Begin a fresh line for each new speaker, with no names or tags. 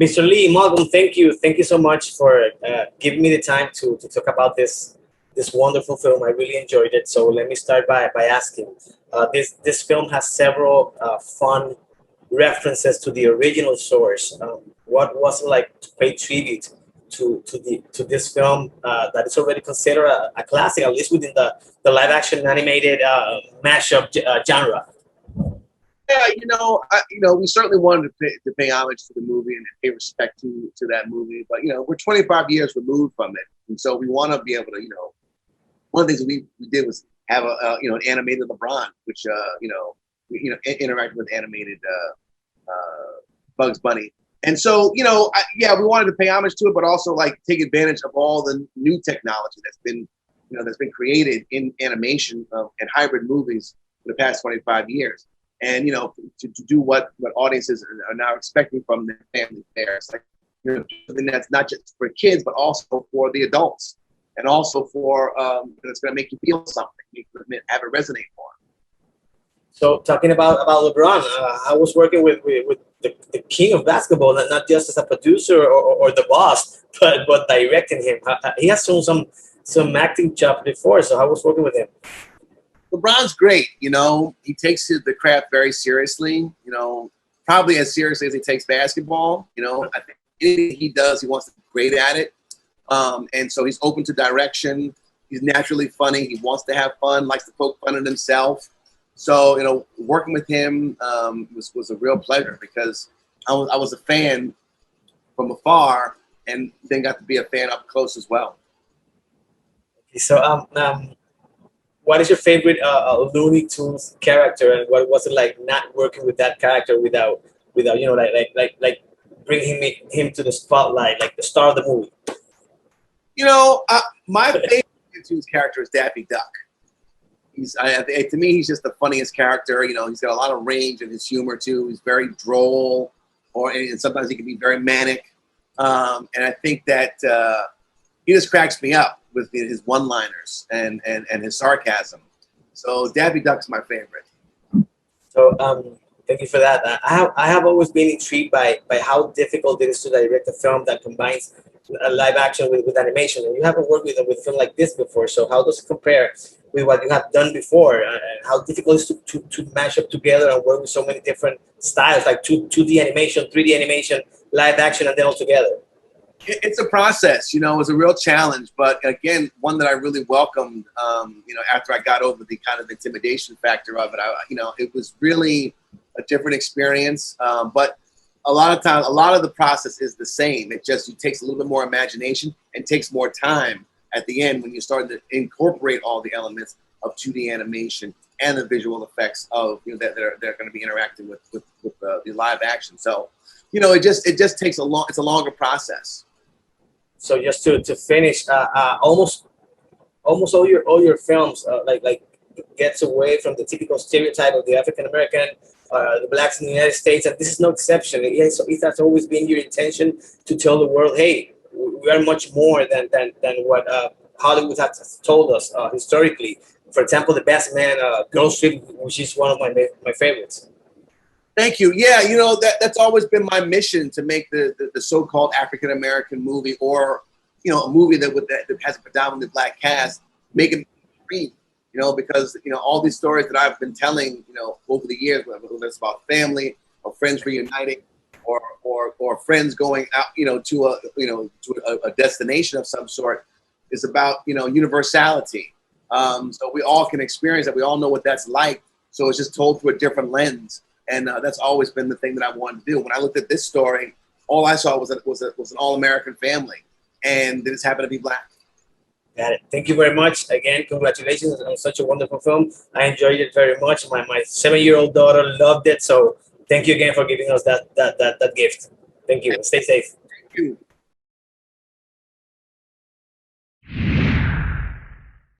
Mr. Lee, Malcolm, thank you. Thank you so much for giving me the time to talk about this wonderful film. I really enjoyed it. So let me start by asking. This film has several fun references to the original source. What was it like to pay tribute to this film that is already considered a classic, at least within the live action animated mashup genre?
Yeah, we certainly wanted to pay homage to the movie and pay respect to that movie. But we're 25 years removed from it, and so we want to be able to, one of the things we did was have an animated LeBron, which interacted with animated Bugs Bunny, and so yeah, we wanted to pay homage to it, but also like take advantage of all the new technology that's been created in animation and hybrid movies for the past 25 years. And to do what audiences are now expecting from their family fare. It's like something that's not just for kids, but also for the adults, and also for it's going to make you feel something, have it resonate more.
So talking about LeBron, I was working with the king of basketball, not just as a producer or the boss, but directing him. He has shown some acting job before, so I was working with him.
LeBron's great. He takes the craft very seriously. Probably as seriously as he takes basketball. I think anything he does, he wants to be great at it. And so he's open to direction. He's naturally funny. He wants to have fun. Likes to poke fun at himself. So working with him was a real pleasure because I was a fan from afar, and then got to be a fan up close as well.
So what is your favorite Looney Tunes character, and what was it like not working with that character without like bringing him to the spotlight, like the star of the movie?
My favorite Looney Tunes character is Daffy Duck. To me, he's just the funniest character. He's got a lot of range in his humor too. He's very droll, and sometimes he can be very manic. And I think that he just cracks me up with his one-liners and his sarcasm. So Daffy Duck's my favorite.
So thank you for that. I have always been intrigued by how difficult it is to direct a film that combines live action with animation. And you haven't worked with a film like this before. So how does it compare with what you have done before? And how difficult it is to mash up together and work with so many different styles, like 2D animation, 3D animation, live action, and then all together?
It's a process, it was a real challenge, but again, one that I really welcomed, after I got over the kind of intimidation factor of it. It was really a different experience, but a lot of times, a lot of the process is the same. It takes a little bit more imagination and takes more time at the end when you start to incorporate all the elements of 2D animation and the visual effects of that they're going to be interacting with the live action. So, it just takes it's a longer process.
So just to finish, almost all your films like gets away from the typical stereotype of the African American, the blacks in the United States, and this is no exception. It has always been your intention to tell the world, hey, we are much more than what Hollywood has told us historically. For example, The Best Man, Girl Street, which is one of my favorites.
Thank you. Yeah, that's always been my mission, to make the so-called African American movie, or a movie that has a predominantly black cast, make it green. Because all these stories that I've been telling, over the years, whether it's about family or friends reuniting, or friends going out, to a destination of some sort, is about universality. So we all can experience that. We all know what that's like. So it's just told through a different lens. And that's always been the thing that I wanted to do. When I looked at this story, all I saw was an all-American family, and they just happened to be black.
Got it. Thank you very much. Again, congratulations on such a wonderful film. I enjoyed it very much. My 7-year-old daughter loved it. So thank you again for giving us that gift. Thank you. Stay safe.
Thank you.